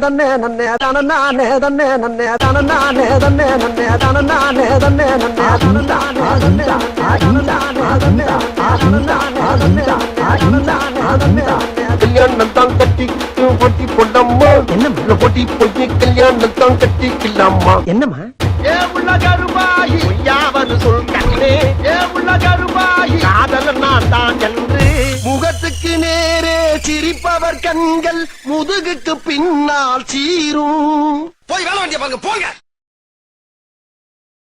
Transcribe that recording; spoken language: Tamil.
தன்னே நன்னே தானே தன்னே நன்னே தானே தன்னே நன்னே தானே தன்னே நன்னே கல்யாணம் தான் கட்டிக்கிட்டு ஒட்டி பொண்ணம்மா என்ன பொட்டி பொய்ய கல்யாணம் தான் கட்டிக்கலாமா என்னம்மா ஏ உள்ள கருமாயி யாவது சொல் கண்ணே ஏ உள்ள கருமாயி காதல் நான் தான் என்று முகத்துக்கு நேரே சிரிப்பவர் கண்கள் முதுகுக்கு பின்னால் சீரும் போய் வேலை வண்டிய பாருங்க போங்க